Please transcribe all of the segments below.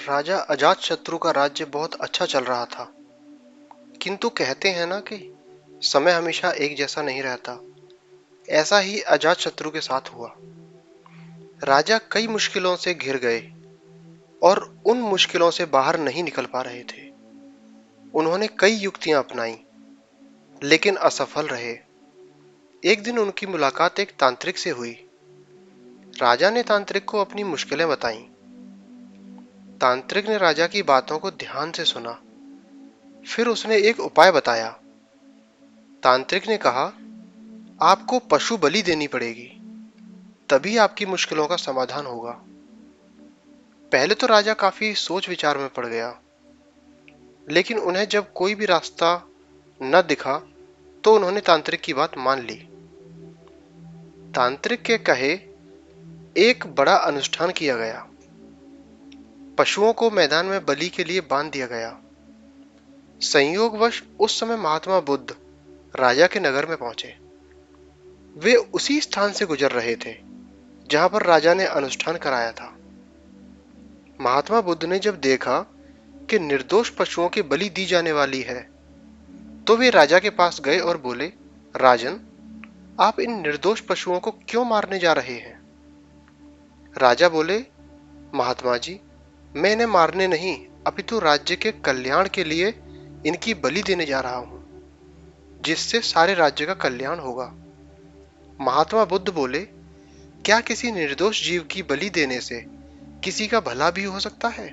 राजा अजातशत्रु का राज्य बहुत अच्छा चल रहा था। किंतु कहते हैं ना कि समय हमेशा एक जैसा नहीं रहता। ऐसा ही अजातशत्रु के साथ हुआ। राजा कई मुश्किलों से घिर गए और उन मुश्किलों से बाहर नहीं निकल पा रहे थे। उन्होंने कई युक्तियां अपनाई, लेकिन असफल रहे। एक दिन उनकी मुलाकात एक तांत्रिक से हुई। राजा ने तांत्रिक को अपनी मुश्किलें बताईं। तांत्रिक ने राजा की बातों को ध्यान से सुना। फिर उसने एक उपाय बताया। तांत्रिक ने कहा, आपको पशु बलि देनी पड़ेगी, तभी आपकी मुश्किलों का समाधान होगा। पहले तो राजा काफी सोच विचार में पड़ गया, लेकिन उन्हें जब कोई भी रास्ता न दिखा तो उन्होंने तांत्रिक की बात मान ली। तांत्रिक के कहे एक बड़ा अनुष्ठान किया गया। पशुओं को मैदान में बलि के लिए बांध दिया गया। संयोगवश उस समय महात्मा बुद्ध राजा के नगर में पहुंचे। वे उसी स्थान से गुजर रहे थे जहां पर राजा ने अनुष्ठान कराया था। महात्मा बुद्ध ने जब देखा कि निर्दोष पशुओं की बलि दी जाने वाली है, तो वे राजा के पास गए और बोले, राजन, आप इन निर्दोष पशुओं को क्यों मारने जा रहे हैं? राजा बोले, महात्मा जी, मैं इन्हें मारने नहीं, अपितु राज्य के कल्याण के लिए इनकी बलि देने जा रहा हूं, जिससे सारे राज्य का कल्याण होगा। महात्मा बुद्ध बोले, क्या किसी निर्दोष जीव की बलि देने से किसी का भला भी हो सकता है?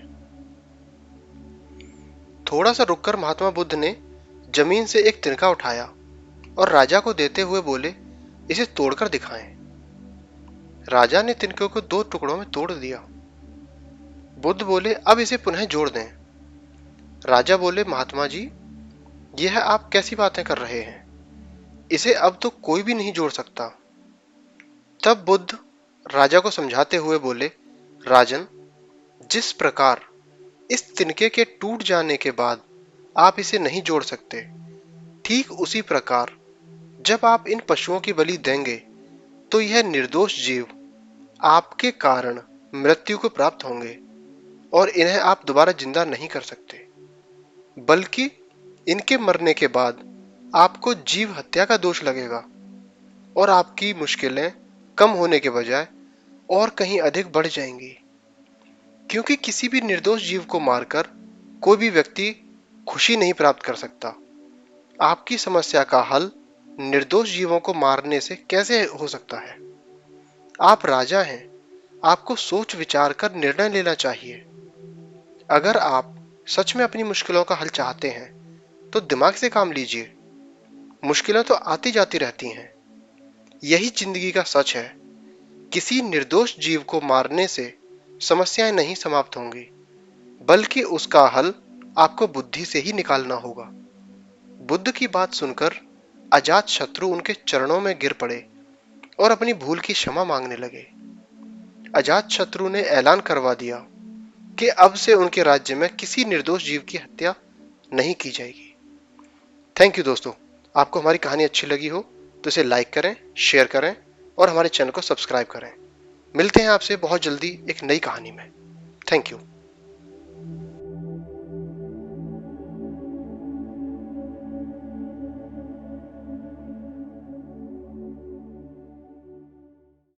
थोड़ा सा रुककर महात्मा बुद्ध ने जमीन से एक तिनका उठाया और राजा को देते हुए बोले, इसे तोड़कर दिखाएं। राजा ने तिनके को 2 टुकड़ों में तोड़ दिया। बुद्ध बोले, अब इसे पुनः जोड़ दें। राजा बोले, महात्मा जी, यह आप कैसी बातें कर रहे हैं? इसे अब तो कोई भी नहीं जोड़ सकता। तब बुद्ध राजा को समझाते हुए बोले, राजन, जिस प्रकार इस तिनके के टूट जाने के बाद आप इसे नहीं जोड़ सकते, ठीक उसी प्रकार जब आप इन पशुओं की बलि देंगे तो यह निर्दोष जीव आपके कारण मृत्यु को प्राप्त होंगे और इन्हें आप दोबारा जिंदा नहीं कर सकते, बल्कि इनके मरने के बाद आपको जीव हत्या का दोष लगेगा और आपकी मुश्किलें कम होने के बजाय और कहीं अधिक बढ़ जाएंगी। क्योंकि किसी भी निर्दोष जीव को मारकर कोई भी व्यक्ति खुशी नहीं प्राप्त कर सकता। आपकी समस्या का हल निर्दोष जीवों को मारने से कैसे हो सकता है? आप राजा हैं, आपको सोच विचार कर निर्णय लेना चाहिए। अगर आप सच में अपनी मुश्किलों का हल चाहते हैं तो दिमाग से काम लीजिए। मुश्किलें तो आती जाती रहती हैं, यही जिंदगी का सच है। किसी निर्दोष जीव को मारने से समस्याएं नहीं समाप्त होंगी, बल्कि उसका हल आपको बुद्धि से ही निकालना होगा। बुद्ध की बात सुनकर अजातशत्रु उनके चरणों में गिर पड़े और अपनी भूल की क्षमा मांगने लगे। अजातशत्रु ने ऐलान करवा दिया कि अब से उनके राज्य में किसी निर्दोष जीव की हत्या नहीं की जाएगी। थैंक यू दोस्तों। आपको हमारी कहानी अच्छी लगी हो तो इसे लाइक करें, शेयर करें और हमारे चैनल को सब्सक्राइब करें। मिलते हैं आपसे बहुत जल्दी एक नई कहानी में। Thank you.